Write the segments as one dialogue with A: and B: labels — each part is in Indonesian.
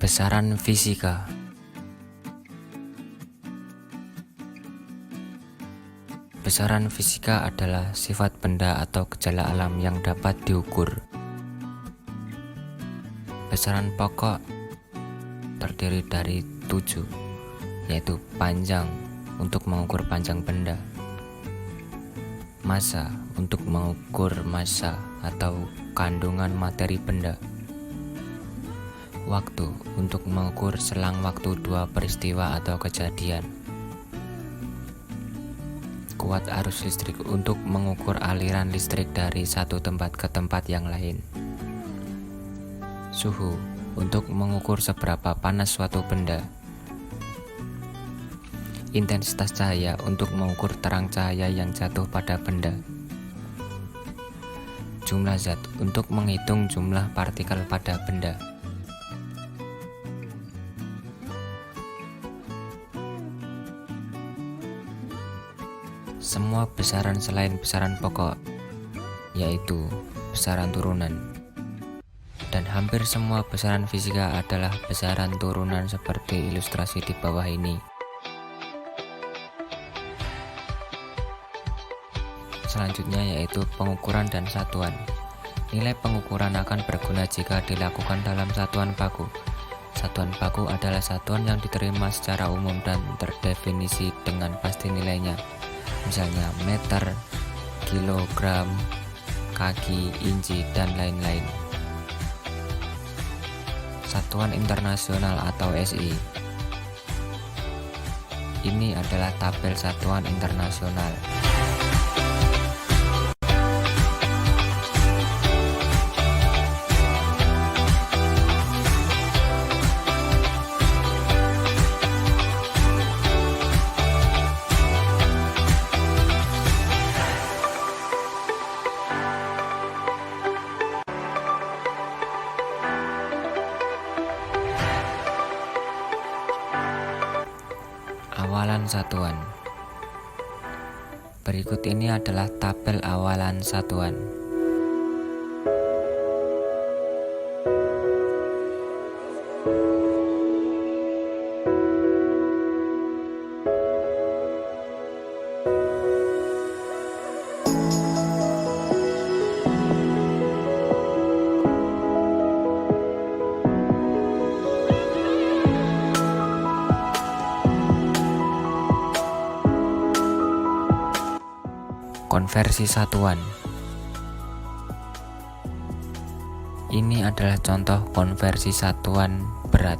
A: Besaran fisika. Besaran fisika adalah sifat benda atau gejala alam yang dapat diukur. Besaran pokok terdiri dari 7, yaitu panjang untuk mengukur panjang benda, massa untuk mengukur massa atau kandungan materi benda, waktu untuk mengukur selang waktu dua peristiwa atau kejadian, kuat arus listrik untuk mengukur aliran listrik dari satu tempat ke tempat yang lain, suhu untuk mengukur seberapa panas suatu benda, intensitas cahaya untuk mengukur terang cahaya yang jatuh pada benda, jumlah zat untuk menghitung jumlah partikel pada benda. Semua besaran selain besaran pokok, yaitu besaran turunan, dan hampir semua besaran fisika adalah besaran turunan seperti ilustrasi di bawah ini. Selanjutnya yaitu pengukuran dan satuan. Nilai pengukuran akan berguna jika dilakukan dalam satuan baku. Satuan baku adalah satuan yang diterima secara umum dan terdefinisi dengan pasti nilainya. Misalnya meter, kilogram, kaki, inci, dan lain-lain. Satuan internasional atau SI. Ini adalah tabel satuan internasional. Awalan satuan. Berikut ini adalah tabel awalan satuan. Konversi satuan. Ini adalah contoh konversi satuan berat.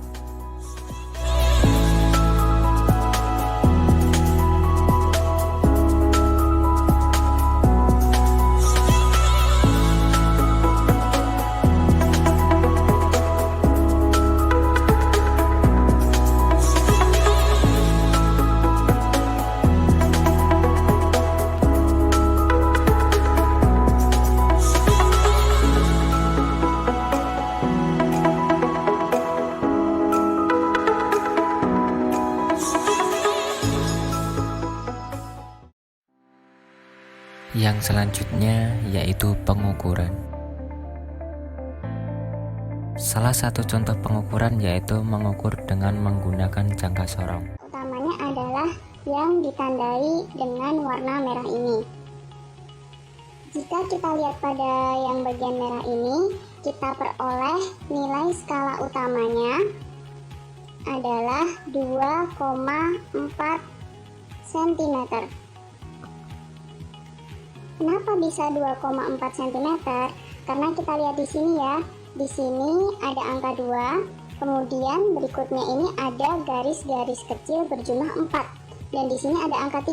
A: Yang selanjutnya yaitu pengukuran. Salah satu contoh pengukuran yaitu mengukur dengan menggunakan jangka sorong.
B: Utamanya adalah yang ditandai dengan warna merah ini. Jika kita lihat pada yang bagian merah ini, kita peroleh nilai skala utamanya adalah 2,4 cm. Kenapa bisa 2,4 cm? Karena kita lihat di sini ya. Di sini ada angka 2, kemudian berikutnya ini ada garis-garis kecil berjumlah 4. Dan di sini ada angka 3.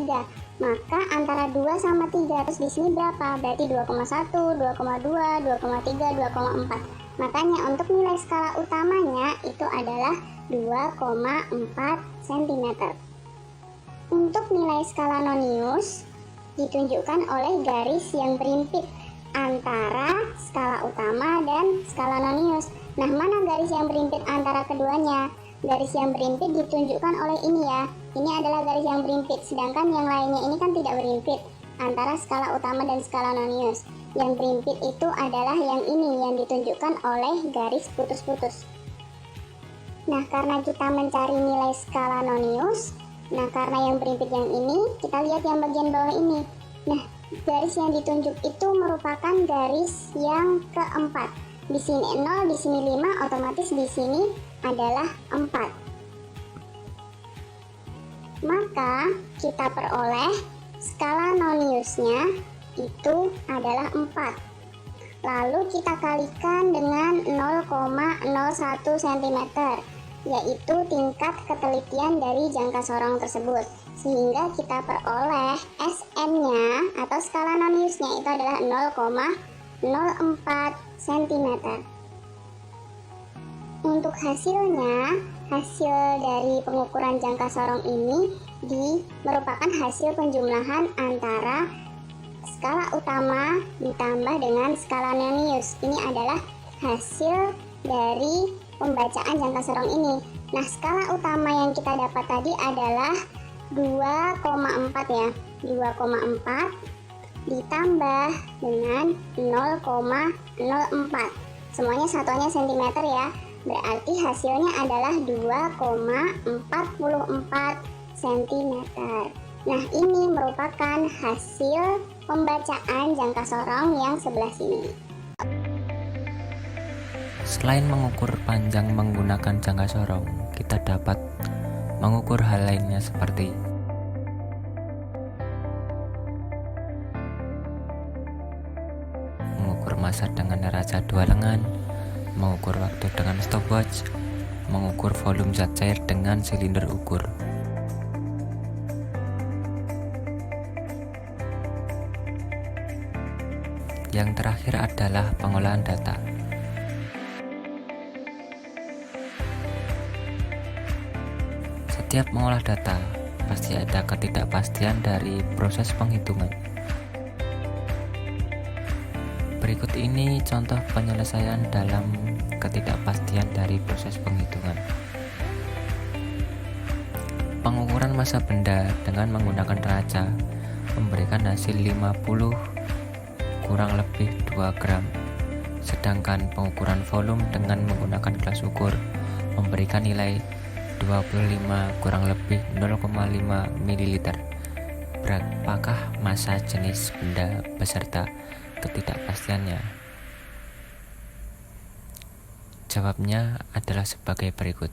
B: Maka antara 2 sama 3, terus di sini berapa? Berarti 2,1, 2,2, 2,3, 2,4. Makanya untuk nilai skala utamanya itu adalah 2,4 cm. Untuk nilai skala nonius ditunjukkan oleh garis yang berimpit antara skala utama dan skala nonius. Nah, mana garis yang berimpit antara keduanya? Garis yang berimpit ditunjukkan oleh ini ya. Ini adalah garis yang berimpit, sedangkan yang lainnya ini kan tidak berimpit antara skala utama dan skala nonius. Yang berimpit itu adalah yang ini yang ditunjukkan oleh garis putus-putus. Nah, karena kita mencari nilai skala nonius, nah karena yang berimpit yang ini, kita lihat yang bagian bawah ini. Nah, garis yang ditunjuk itu merupakan garis yang keempat. Di sini 0, di sini 5, otomatis di sini adalah 4. Maka kita peroleh skala noniusnya itu adalah 4. Lalu kita kalikan dengan 0,01 cm, yaitu tingkat ketelitian dari jangka sorong tersebut. Sehingga kita peroleh SN-nya atau skala noniusnya itu adalah 0,04 cm. Untuk hasilnya, hasil dari pengukuran jangka sorong ini merupakan hasil penjumlahan antara skala utama ditambah dengan skala nonius. Ini adalah hasil dari pembacaan jangka sorong ini. Nah, skala utama yang kita dapat tadi adalah 2,4 ya. 2,4 ditambah dengan 0,04. Semuanya satuannya cm ya. Berarti hasilnya adalah 2,44 cm. Nah, ini merupakan hasil pembacaan jangka sorong yang sebelah sini.
A: Selain mengukur panjang menggunakan jangka sorong, kita dapat mengukur hal lainnya seperti mengukur massa dengan neraca 2 lengan, mengukur waktu dengan stopwatch, mengukur volume zat cair dengan silinder ukur. Yang terakhir adalah pengolahan data. Setiap mengolah data, pasti ada ketidakpastian dari proses penghitungan. Berikut ini contoh penyelesaian dalam ketidakpastian dari proses penghitungan. Pengukuran massa benda dengan menggunakan neraca memberikan hasil 50 kurang lebih 2 gram. Sedangkan pengukuran volume dengan menggunakan kelas ukur memberikan nilai 25 kurang lebih 0,5 ml. Berapakah massa jenis benda beserta ketidakpastiannya? Jawabnya adalah sebagai berikut.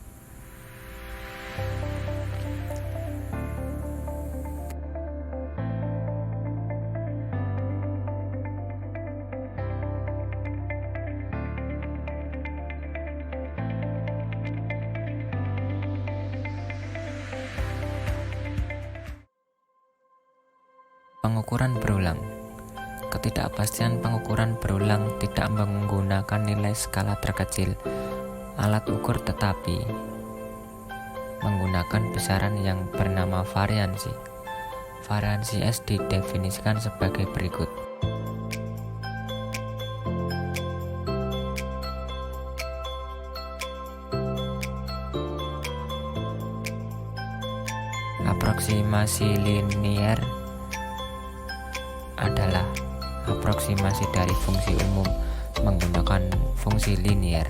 A: Pengukuran berulang. Ketidakpastian pengukuran berulang tidak menggunakan nilai skala terkecil alat ukur tetapi menggunakan besaran yang bernama variansi. Variansi S didefinisikan sebagai berikut. Aproksimasi linier adalah aproksimasi dari fungsi umum menggunakan fungsi linier.